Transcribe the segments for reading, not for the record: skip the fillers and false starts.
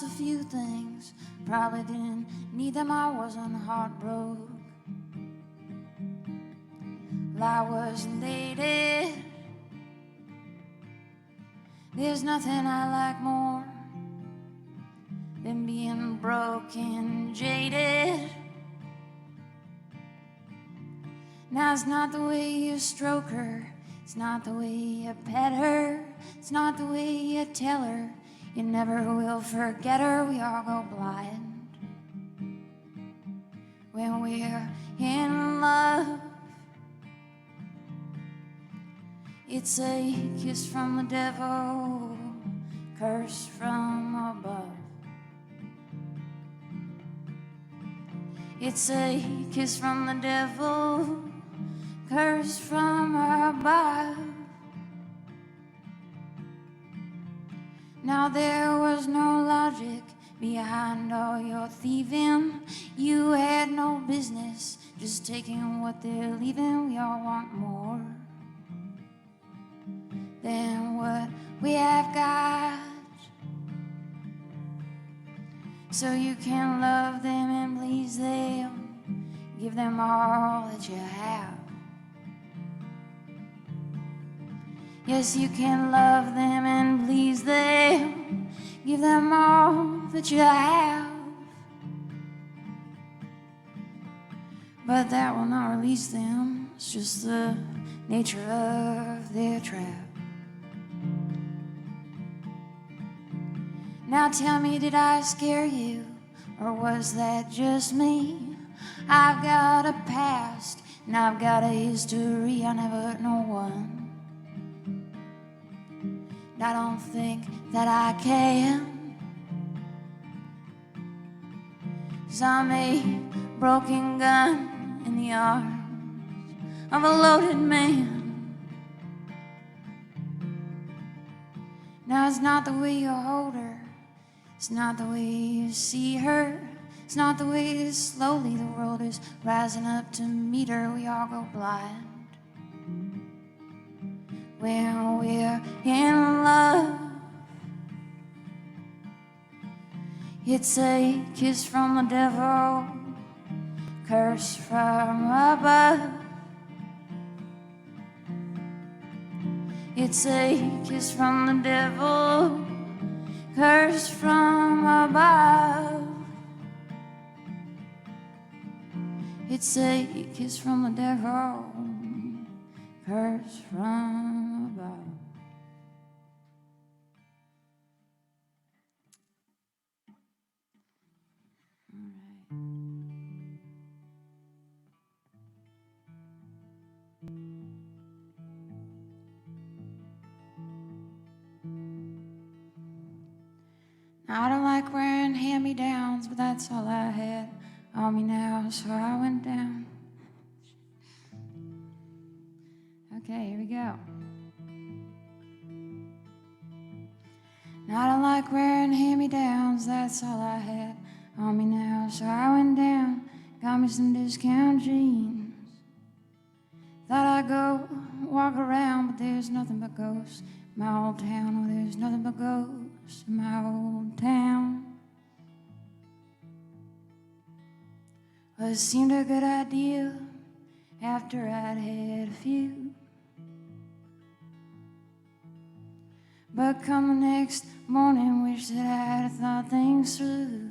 a few things, probably didn't need them, I wasn't heartbroken. Well, I was elated. There's nothing I like more than being broken, jaded. Now it's not the way you stroke her, it's not the way you pet her, it's not the way you tell her you never will forget her. We all go blind when we're in love. It's a kiss from the devil, curse from above. It's a kiss from the devil, curse from above. Now there was no logic behind all your thieving. You had no business just taking what they're leaving. We all want more than what we have got, so you can love them and please them, give them all that you have. Yes, you can love them and please them, give them all that you have. But that will not release them, it's just the nature of their trap. Now tell me, did I scare you, or was that just me? I've got a past, and I've got a history, I never hurt no one. And I don't think that I can, 'cause I'm a broken gun in the arms of a loaded man. Now it's not the way you hold her, it's not the way you see her, it's not the way that slowly the world is rising up to meet her. We all go blind when we're in love. It's a kiss from the devil, curse from above. It's a kiss from the devil, curse from above. It's a kiss from the devil, curse from above. I don't like wearing hand-me-downs, but that's all I had on me now, so I went down. Okay, here we go. I don't like wearing hand-me-downs, that's all I had on me now, so I went down, got me some discount jeans. Thought I'd go walk around, but there's nothing but ghosts in my old town. Oh, there's nothing but ghosts in my old town. Well, it seemed a good idea after I'd had a few, but come the next morning, wish that I'd thought things through.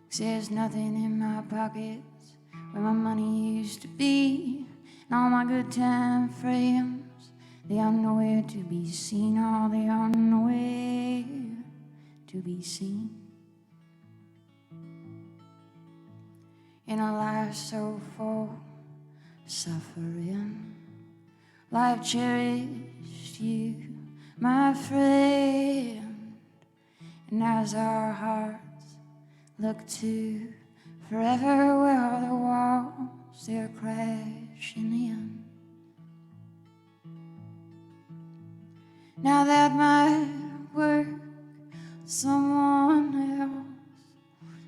'Cause there's nothing in my pockets where my money used to be, and all my good time friends, they are nowhere to be seen. Oh, they are nowhere to be seen. In a life so full of suffering, life cherished you, my friend. And as our hearts look to forever, where are the walls they're crashing in? Now that might work someone else,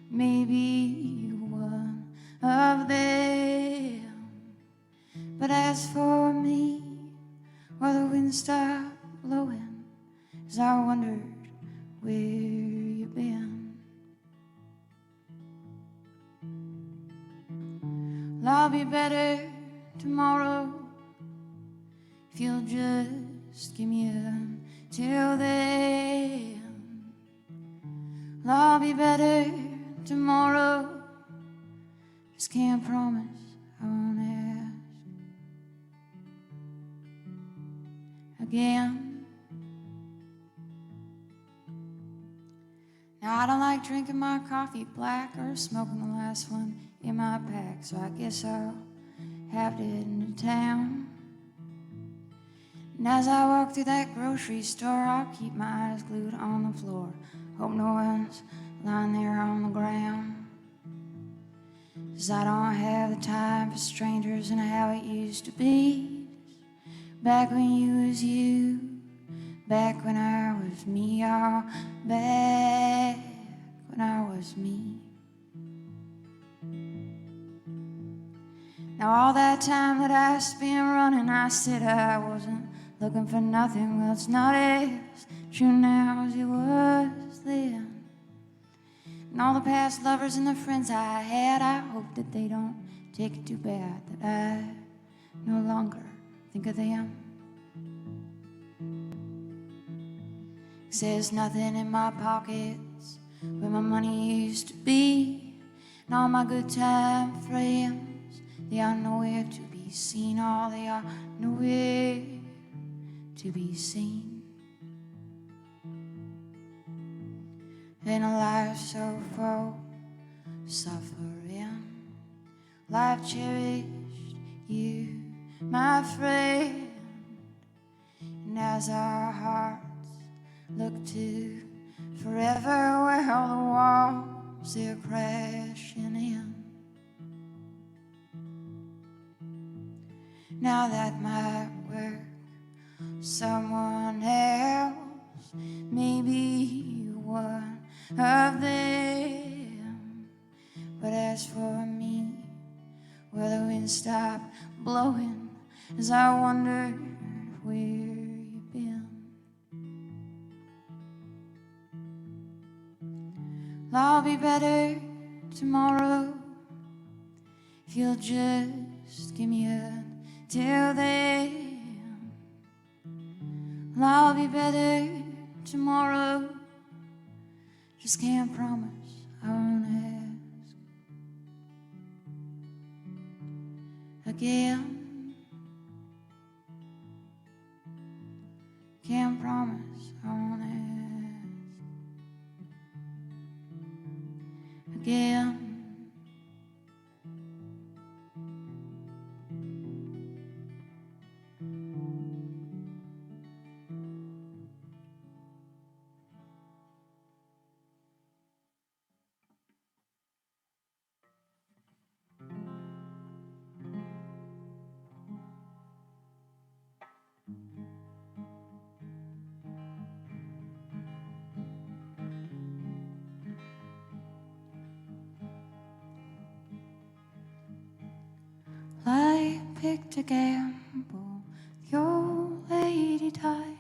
maybe one of them. But as for me, well, the wind stopped blowing, 'cause as I wondered where you've been. Well, I'll be better tomorrow if you'll just give me until then. Well, I'll be better tomorrow, just can't promise I won't ask again. Now I don't like drinking my coffee black or smoking the last one in my pack, so I guess I'll have to head into town. And as I walk through that grocery store, I'll keep my eyes glued on the floor. Hope no one's lying there on the ground. 'Cause I don't have the time for strangers and how it used to be. Back when you was you, back when I was me, oh, back when I was me. Now all that time that I spent running, I said I wasn't looking for nothing. Well, it's not as true now as it was then. And all the past lovers and the friends I had, I hope that they don't take it too bad that I no longer think of them. 'Cause there's nothing in my pockets where my money used to be. And all my good time friends, they are nowhere to be seen. Oh, they are nowhere to be seen. In a life so full of suffering, life cherished you, my friend. And as our hearts look to forever, well, the walls they're crashing in. Now that might work someone else, maybe one of them. But as for me, well, the wind stopped blowing as I wondered where you've been. Well, I'll be better tomorrow if you'll just give me until then. Well, I'll be better tomorrow, just can't promise I won't ask again. Can't promise I won't ask again. I picked a gamble, your lady time.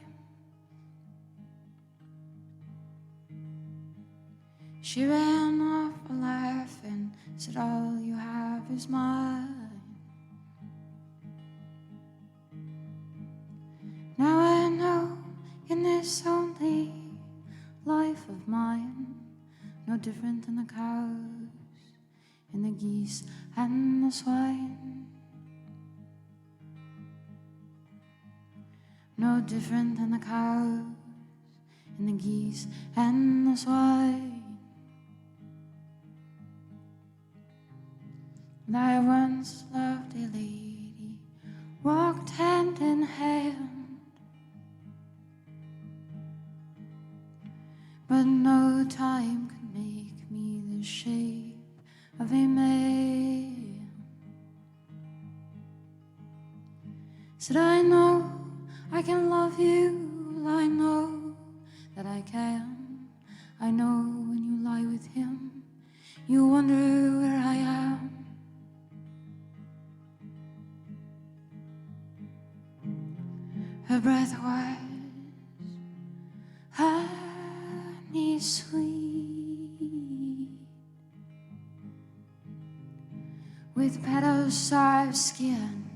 She ran off a laugh and said, all you have is mine. Now I know in this only life of mine, no different than the cows and the geese and the swine. No different than the cows and the geese and the swine. And I once loved a lady, walked hand in hand, but no time could make me the shape of a man. Said I know I can love you, I know that I can. I know when you lie with him, you wonder where I am. Her breath was with petals soft skin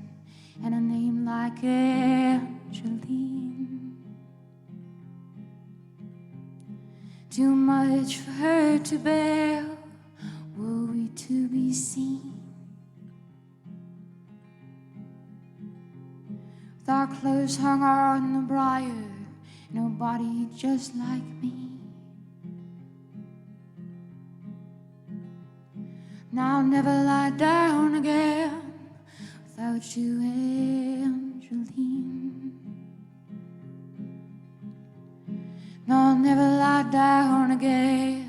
and a name like Angeline. Too much for her to bear, were we to be seen? With our clothes hung on the briar, nobody just like me. Now I'll never lie down again without you, Angeline. No, I'll never lie down again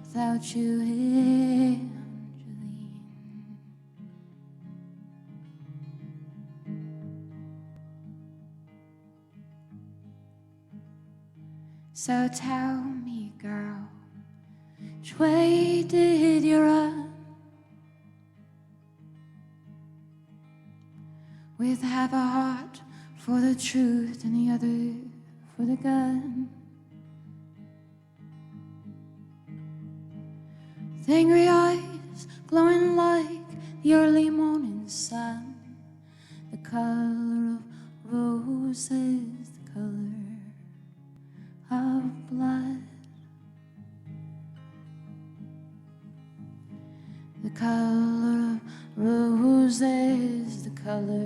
without you, Angeline. So tell me, girl, which way did you run? With half a heart for the truth and the other for the gun. With angry eyes glowing like the early morning sun, the color of roses, the color of blood, the color of roses, the color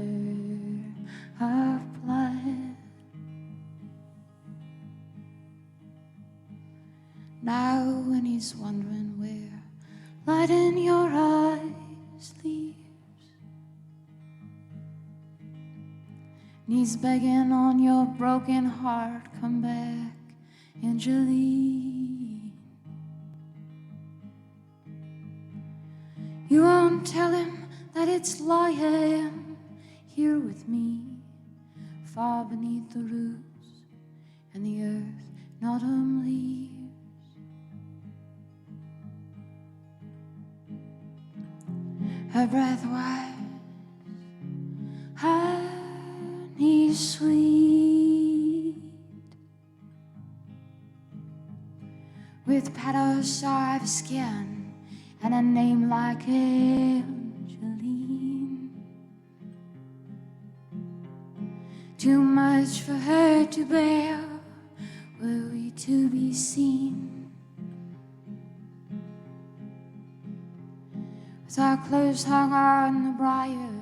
of blood. Now when he's wondering where light in your eyes leaves, and he's begging on your broken heart, come back, Angeline. You won't tell him that it's lying here with me, far beneath the roots and the earth in autumn leaves. Her breath was honey sweet, with petals of skin and a name like Angeline. Too much for her to bear, were we to be seen? With our clothes hung on the briar,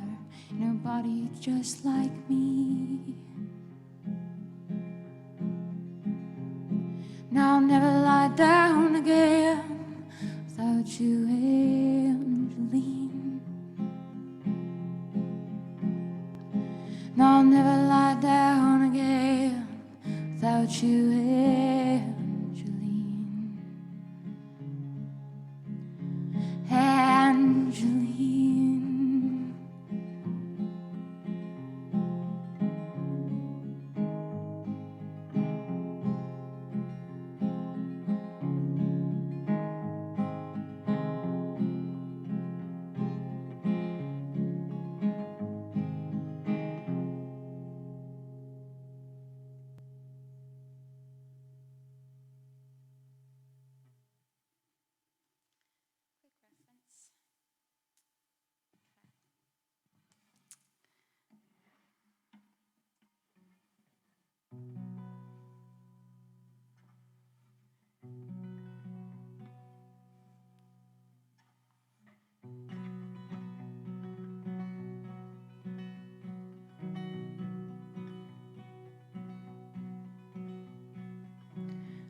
nobody just like me. Now I'll never lie down again without you, Angeline. Now I'll never lie down again without you, Angeline. Angeline.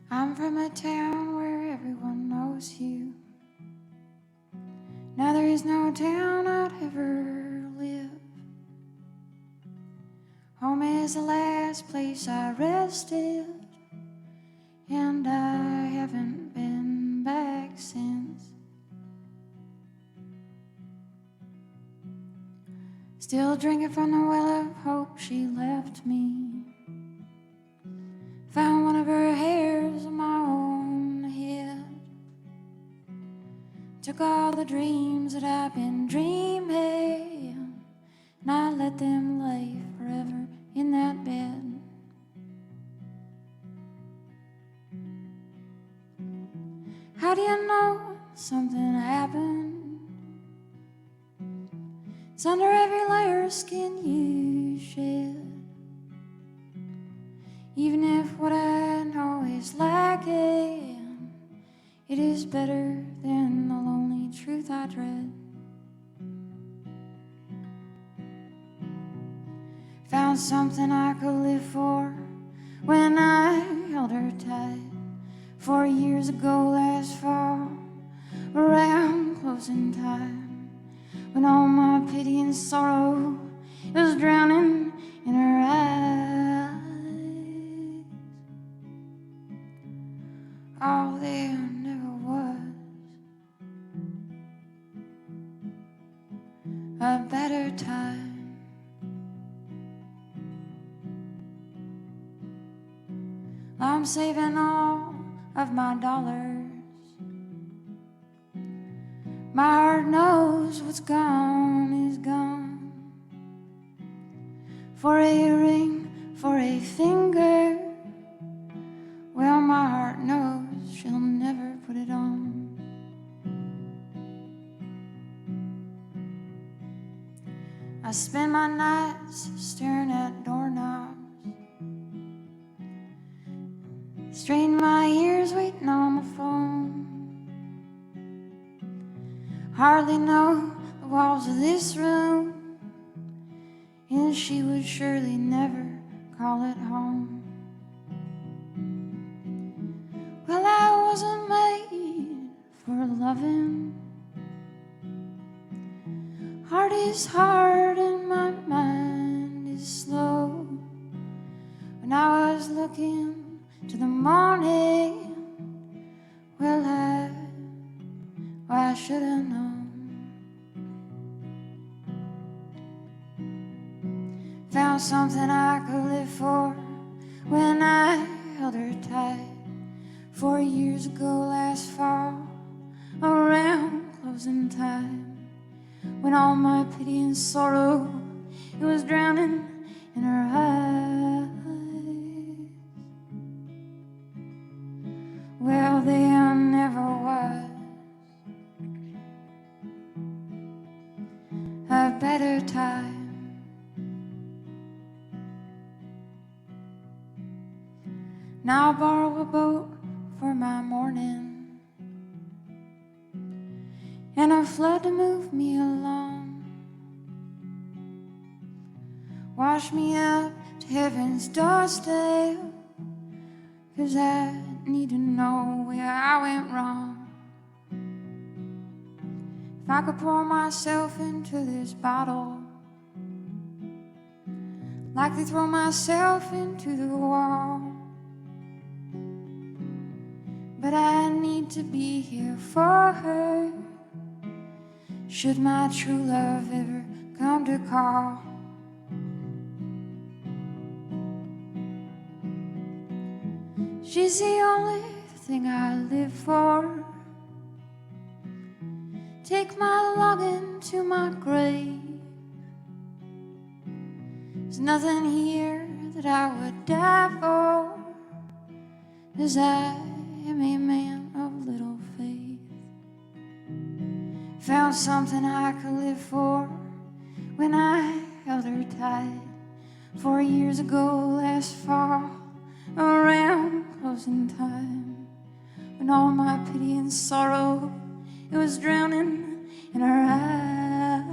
I'm from a town where everyone knows you. Now there is no town I'd ever live. Home is the last place I rested, and I haven't been back since. Still drinking from the well of hope she left me. Found one of her hairs on my own head. Took all the dreams that I've been dreaming, and I let them lay forever in that bed. How do you know something happened? It's under every layer of skin you shed. Even if what I know is lacking, it is better than the lonely truth I dread. Found something I could live for when I held her tight. 4 years ago last fall, around closing time, when all my pity and sorrow was drowning in her eyes. Oh, there never was a better time. I'm saving all of my dollars. My heart knows what's gone is gone. For a ring, for a finger, well, my heart knows she'll never put it on. I spend my nights staring at doorknobs, strain my ears waiting on the phone. Hardly know the walls of this room, and she would surely never call it home. Well, I wasn't made for loving. Heart is hard and my mind is slow. When I was looking to the morning, well, I should have known. Found something I could live for when I held her tight. 4 years ago last fall, around closing time, when all my pity and sorrow, it was drowning in her eyes. Well, there never was a better time. Now I'll borrow a boat for my morning and a flood to move me along. Wash me up to heaven's doorstep, 'cause I need to know where I went wrong. If I could pour myself into this bottle, likely throw myself into the wall. But I need to be here for her, should my true love ever come to call. She's the only thing I live for. Take my longing to my grave. There's nothing here that I would die for, 'cause I am a man of little faith. Found something I could live for when I held her tight. 4 years ago last fall, around closing time, when all my pity and sorrow, it was drowning in her eyes.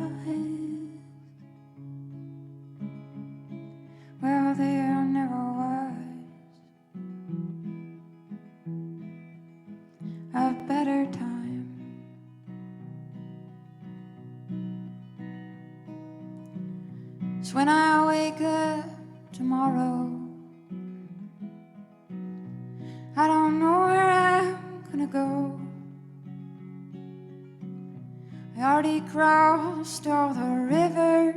Well, there never was a better time. So when I wake up tomorrow, I don't know where I'm gonna go. I already crossed all the rivers,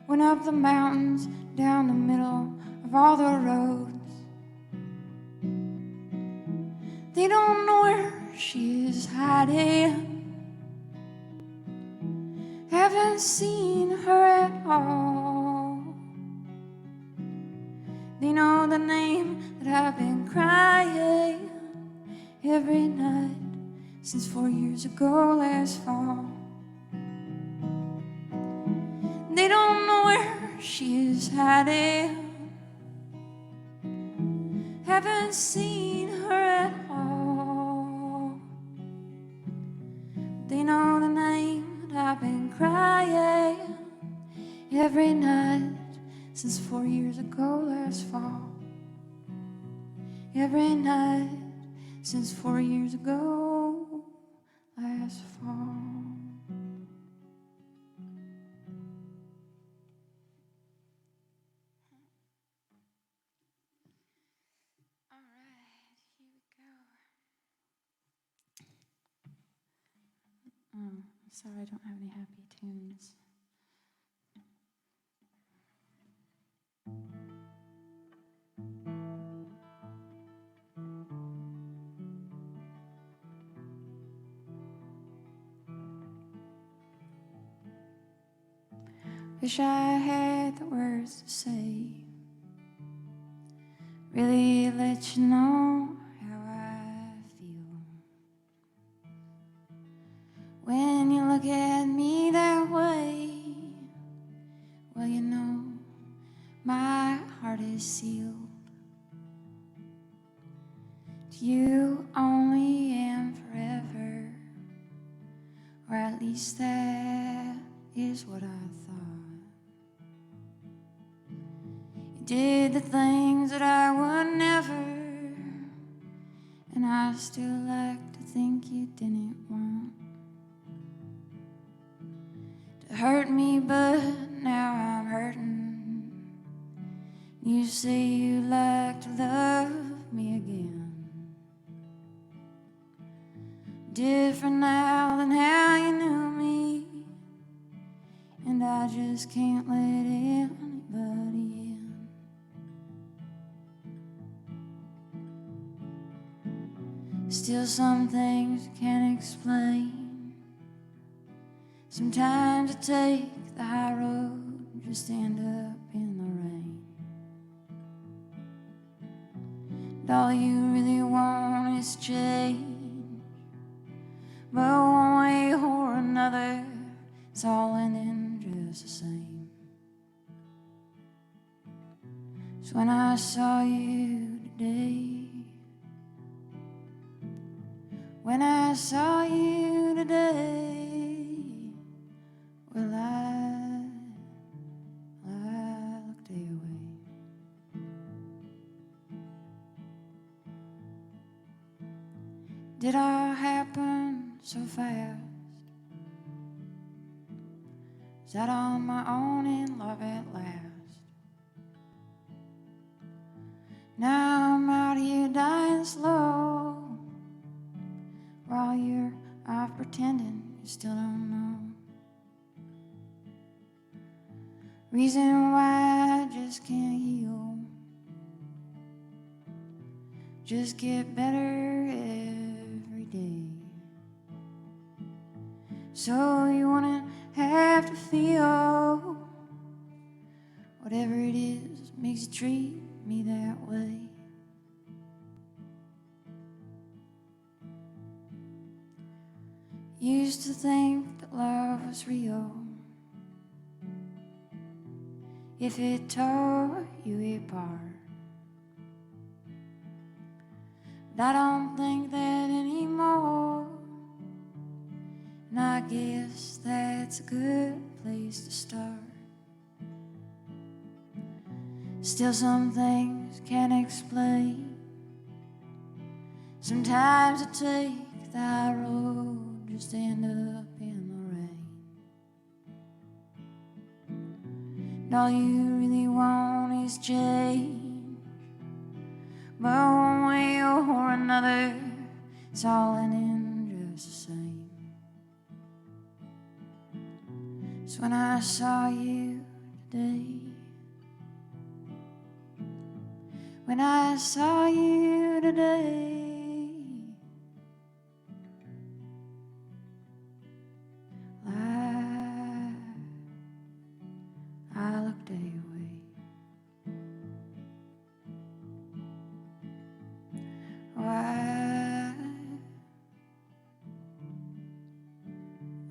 went up the mountains, down the middle of all the roads. They don't know where she is hiding. Haven't seen her at all. They know the name that I've been crying every night since 4 years ago last fall. They don't know where she is hiding. Haven't seen her at all. They know the name that I've been crying every night since 4 years ago last fall. Every night since 4 years ago last fall. All right, here we go. Sorry, I don't have any happy tunes. Wish I had the words to say, really let you know how I feel. When you look at me that way, well, you know my heart is sealed. To you only and forever, or at least that is what I thought. You did the things that I would never, and I still like to think you didn't want to hurt me, but now I'm hurting. You say you like to love me again. Different now than how you knew me, and I just can't let anybody in. Still some things you can't explain. Sometimes I take the high road just to end up in the rain. And all you really want is change, but one way or another, it's all ending just the same. So when I saw you today, when I saw you today, well, I looked away. Did all happen so fast? Is that on my own in love at last? Now I'm out here dying slow, while you're off pretending you still don't know. Reason why I just can't heal, just get better every day. So you wouldn't have to feel whatever it is makes you treat me that way. Used to think that love was real, if it tore you apart. But I don't think that anymore, and I guess that's a good place to start. Still some things can't explain. Sometimes I take the high road just to end up in the rain. And all you really want is change, but one way or another, it's all ending just the same. So when I saw you today, when I saw you today, I looked away. Why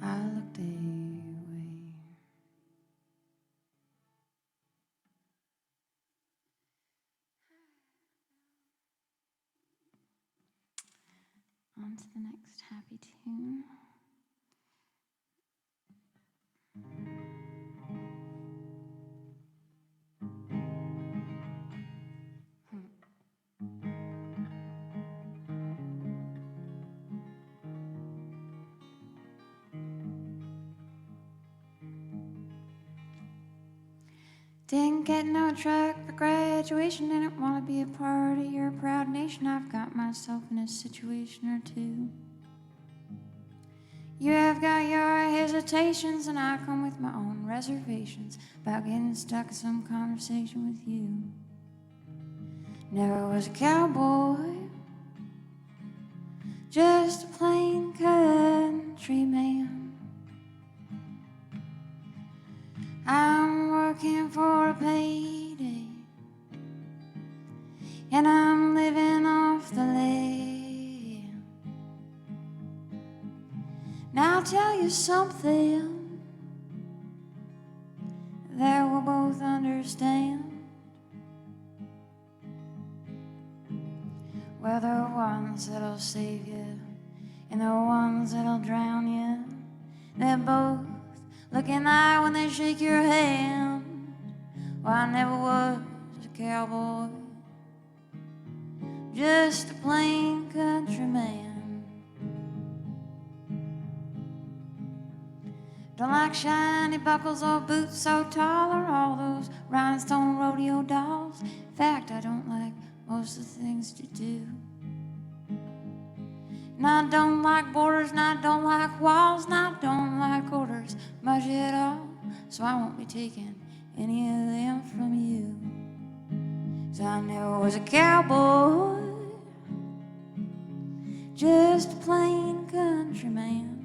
I looked away. On to the next happy tune. Didn't get no truck for graduation, didn't want to be a part of your proud nation. I've got myself in a situation or two. You have got your hesitations, and I come with my own reservations about getting stuck in some conversation with you. Never was a cowboy, just a plain country man. I'm working for a payday, and I'm living off the land. Now I'll tell you something that we'll both understand. We're the ones that'll save you and the ones that'll drown you. They're both looking eye when they shake your hand. Well, I never was a cowboy, just a plain country man. Don't like shiny buckles or boots so tall, or all those rhinestone rodeo dolls. In fact, I don't like most of the things you do. And I don't like borders, and I don't like walls, and I don't like orders much at all. So I won't be taking any of them from you. 'Cause I never was a cowboy, just a plain country man.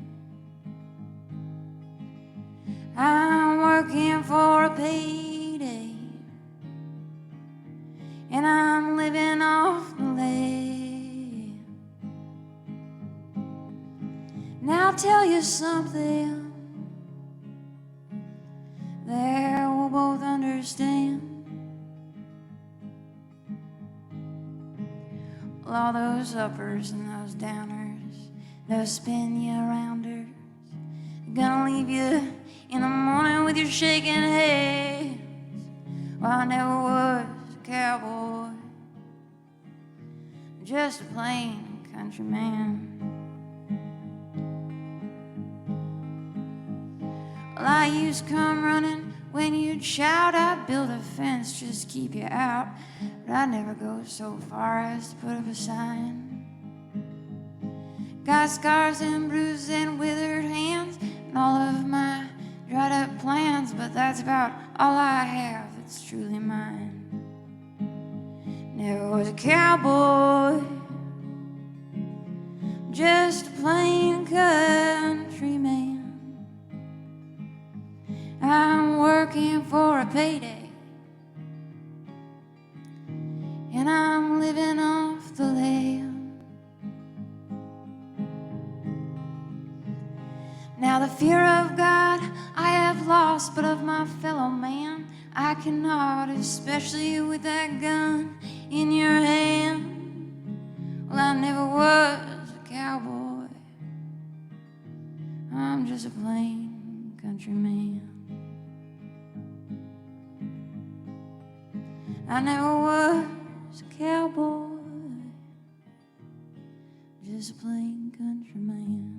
I'm working for a payday, and I'm living off the land. Now I'll tell you something that we'll both understand. Well, all those uppers and those downers, those spin you arounders, gonna leave you in the morning with your shaking head. Well, I never was a cowboy, just a plain country man. Well, I used to come running when you'd shout. I'd build a fence just to keep you out, but I'd never go so far as to put up a sign. Got scars and bruises and withered hands and all of my dried up plans, but that's about all I have that's truly mine. Never was a cowboy, just a plain country man. I'm working for a payday, and I'm living off the land. Now the fear of God I have lost, but of my fellow man I cannot, especially with that gun in your hand. Well, I never was a cowboy, I'm just a plain country man. I never was a cowboy, just a plain country man.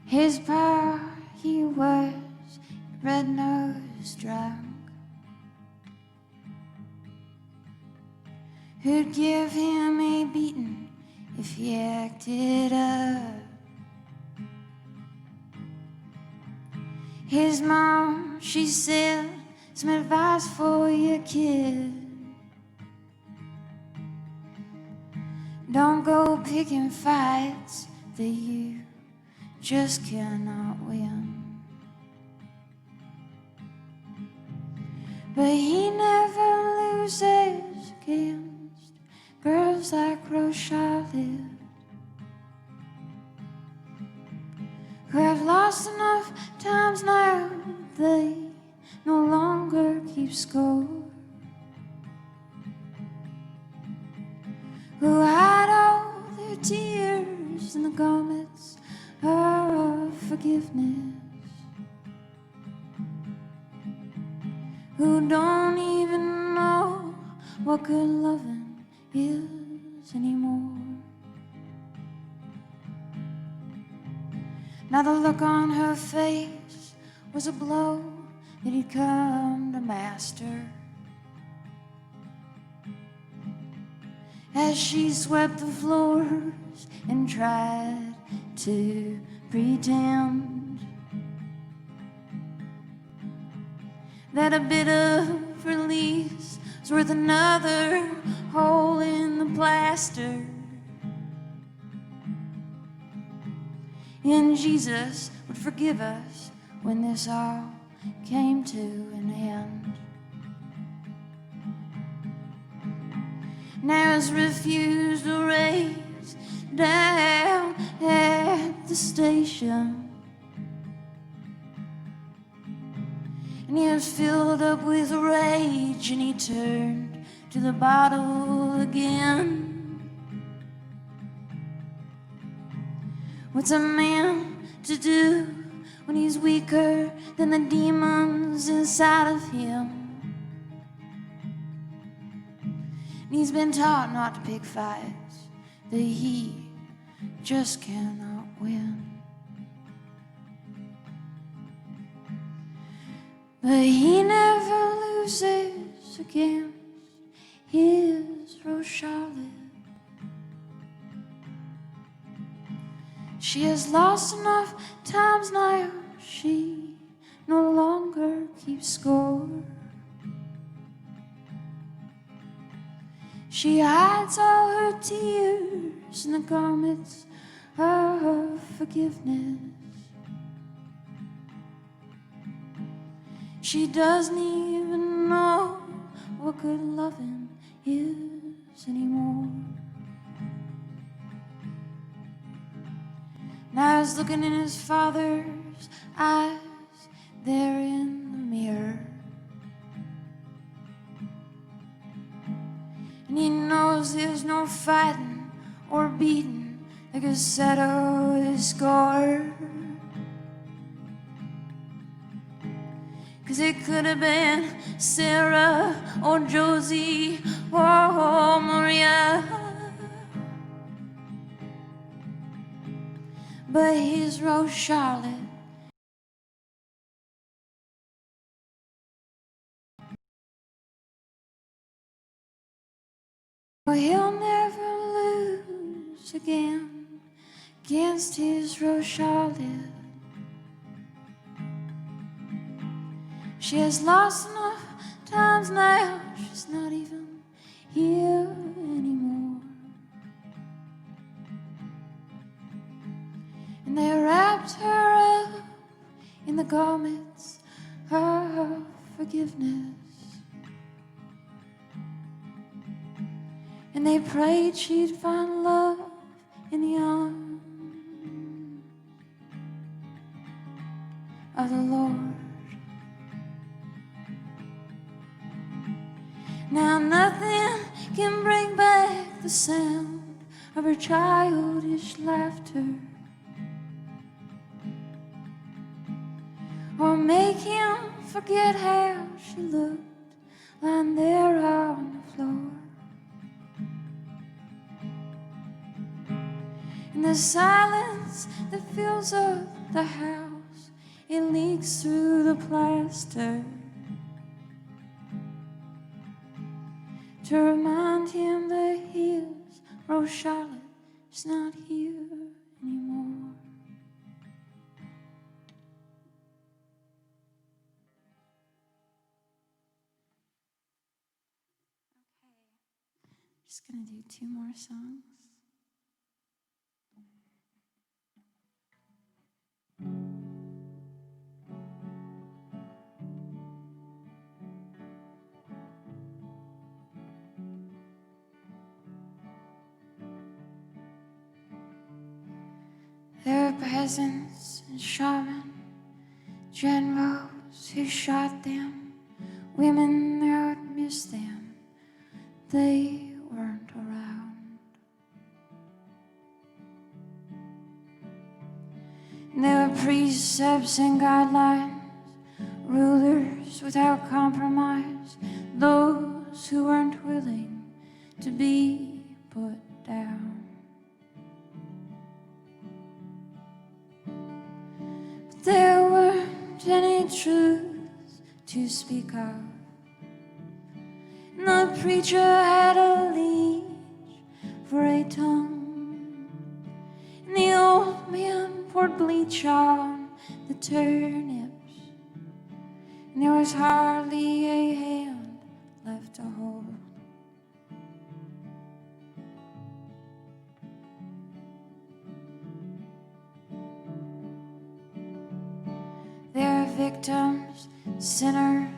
His pa, he was red-nosed drunk, who'd give him a beating if he acted up. His mom, she said, some advice for your kid. Don't go picking fights that you just cannot win. But he never loses against girls like Rochelle, who have lost enough times now they no longer keep score, who hide all their tears in the garments of forgiveness, who don't even know what good loving is anymore. Now the look on her face was a blow that he'd come to master, as she swept the floors and tried to pretend that a bit of release was worth another hole in the plaster. And Jesus would forgive us when this all came to an end. Now his refusal raised down at the station, and he was filled up with rage, and he turned to the bottle again. What's a man to do when he's weaker than the demons inside of him? And he's been taught not to pick fights that he just cannot win. But he never loses against his Rochelle. She has lost enough times now, she no longer keeps score. She hides all her tears in the garments of forgiveness. She doesn't even know what good loving is anymore. Now he's looking in his father's eyes there in the mirror, and he knows there's no fighting or beating that could settle his score. 'Cause it could have been Sarah or Josie or Maria, but his Rose Charlotte. Well, he'll never lose again against his Rose Charlotte. She has lost enough times now, she's not even here anymore. And they wrapped her up in the garments of forgiveness, and they prayed she'd find love in the arms of the Lord. Now nothing can bring back the sound of her childish laughter, or make him forget how she looked lying there on the floor. In the silence that fills up the house, it leaks through the plaster to remind him that his Rose Charlotte is not here anymore. Just gonna do 2 more songs. There were peasants and shaman, generals who shot them, women that would miss them. They weren't around. And there were precepts and guidelines, rulers without compromise, those who weren't willing to be put down. But there weren't any truths to speak of. And the preacher had a leash for a tongue, and the old man poured bleach on the turnips, and there was hardly a hand left to hold. There are victims, sinners,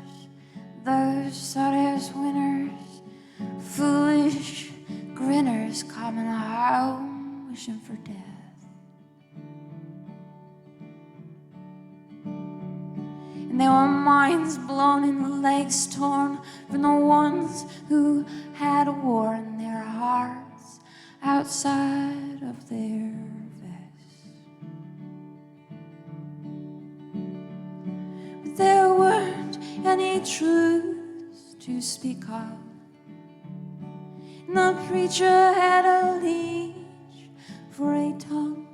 those thought as winners, foolish grinners coming home wishing for death. And there were minds blown and legs torn from the ones who had a war in their hearts outside of their vests. But there weren't any truths to speak of. And the preacher had a leash for a tongue,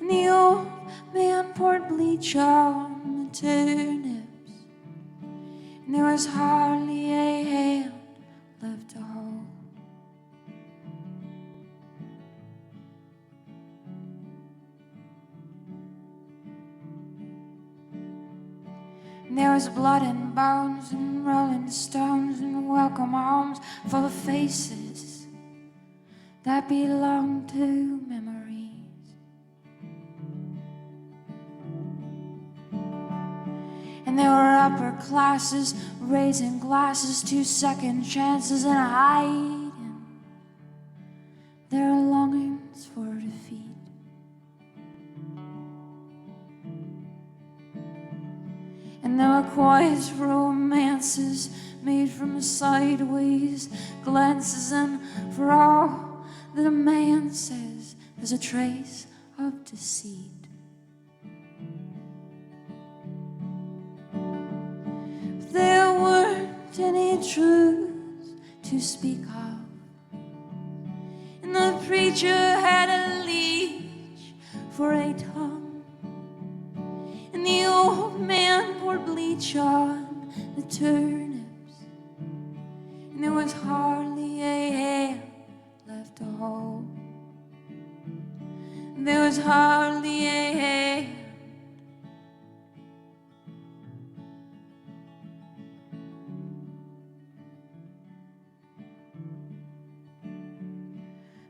and the old man poured bleach on the turnips, and there was hardly a hand left to hold. And there was blood and bones and rolling stones and welcome homes full of faces that belonged to memories. And there were upper classes raising glasses to second chances and hiding their longings for defeat. And there were quiet romances made from sideways glances, and for all that a man says, there's a trace of deceit. But there weren't any truths to speak of, and the preacher had a leash for a tongue, and the old man poured bleach on the turnips, and there was hardly a hand left to hold. And there was hardly a hand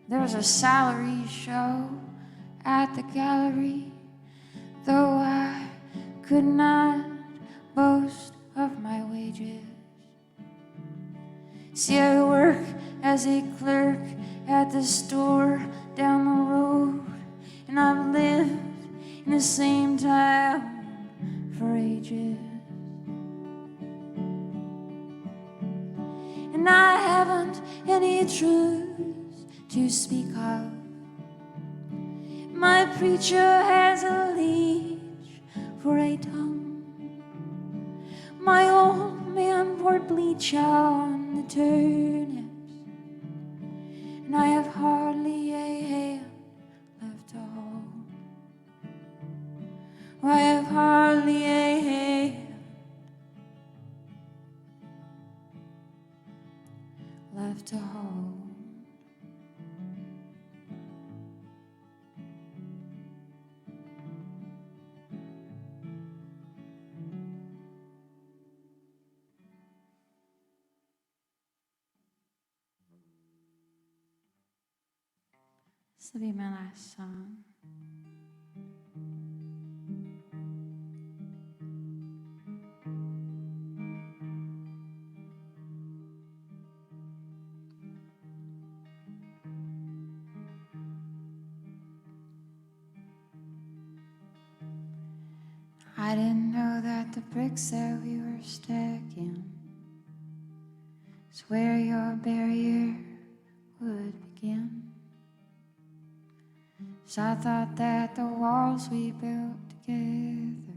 There was a salary show at the gallery, though I could not boast of my wages. See, I work as a clerk at the store down the road, and I've lived in the same town for ages. And I haven't any truths to speak of. My preacher has a leash for a tongue. My old man poured bleach on the turnips, and I have hardly a hand left to hold. I have hardly a hand left to hold. This will be my last song. I didn't know that the bricks that we were stacking is where your barrier would begin. So I thought that the walls we built together,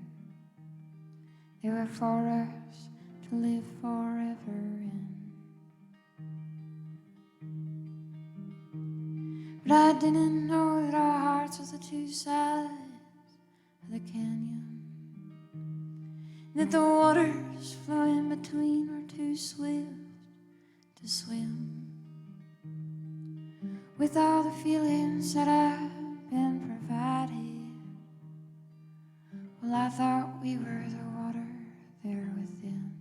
they were for us to live forever in. But I didn't know that our hearts were the two sides of the canyon, that the waters flowing between were too swift to swim. With all the feelings that I've been provided, well, I thought we were the water there within.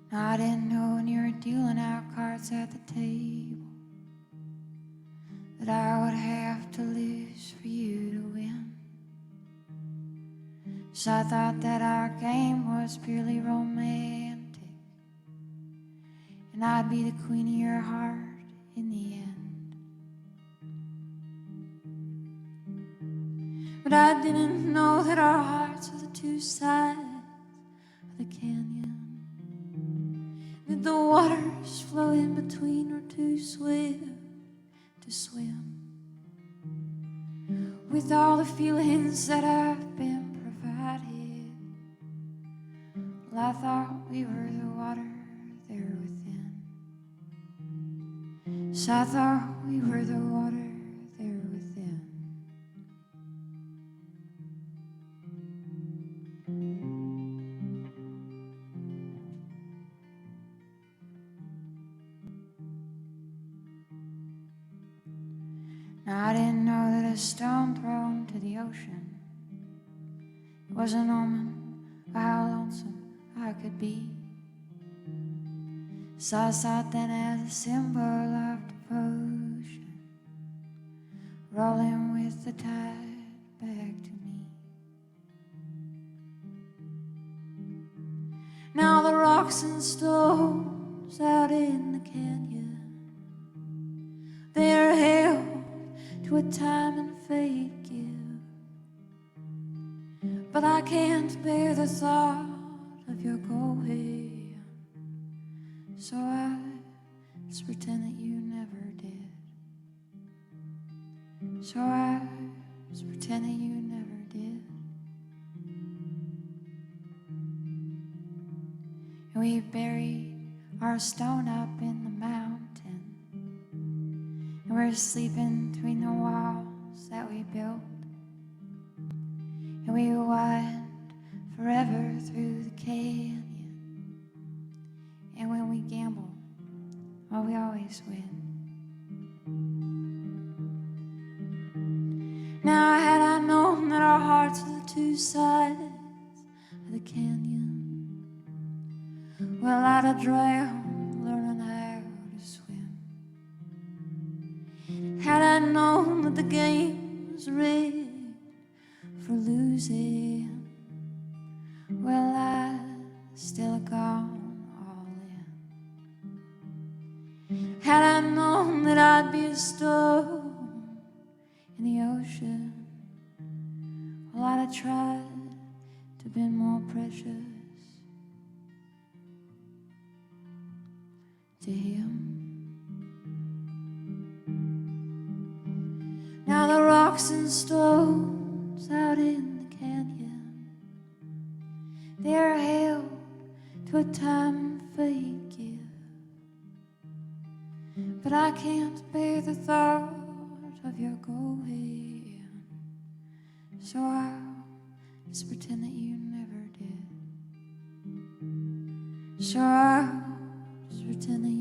Now I didn't know when you were dealing out cards at the table that I would have to lose for you to win. So I thought that our game was purely romantic, and I'd be the queen of your heart in the end. But I didn't know that our hearts were the two sides of the canyon, that the waters flowing between were too swift to swim. With all the feelings that I've been provided, well, I thought we were the water there within. So I thought we were the water there within. Now I didn't know that a stone thrown to the ocean was an omen of how lonesome I could be. So I saw it then as a symbol of devotion, rolling with the tide back to me. Now the rocks and stones out in the canyon, they're held to what time and fate give. But I can't bear the thought of your going, so I just pretend that you never did. So I just pretend that you never did. And we buried our stone up in the mountain, and we're sleeping between the walls that we built, and we wind forever through the canyon. And when we gamble, well, we always win. Now had I known that our hearts were the two sides of the canyon, well, I'd have drowned learning how to swim. Had I known that the game was rigged for losing, well, I'd still have gone all in. Had I known that I'd be a stone in the ocean, well, I'd have tried to be more precious to him. Now the rocks and stones out in the canyon, they're held to a time and fate give. But I can't bear the thought of your going, so I'll just pretend that you never did. So I'll just pretend that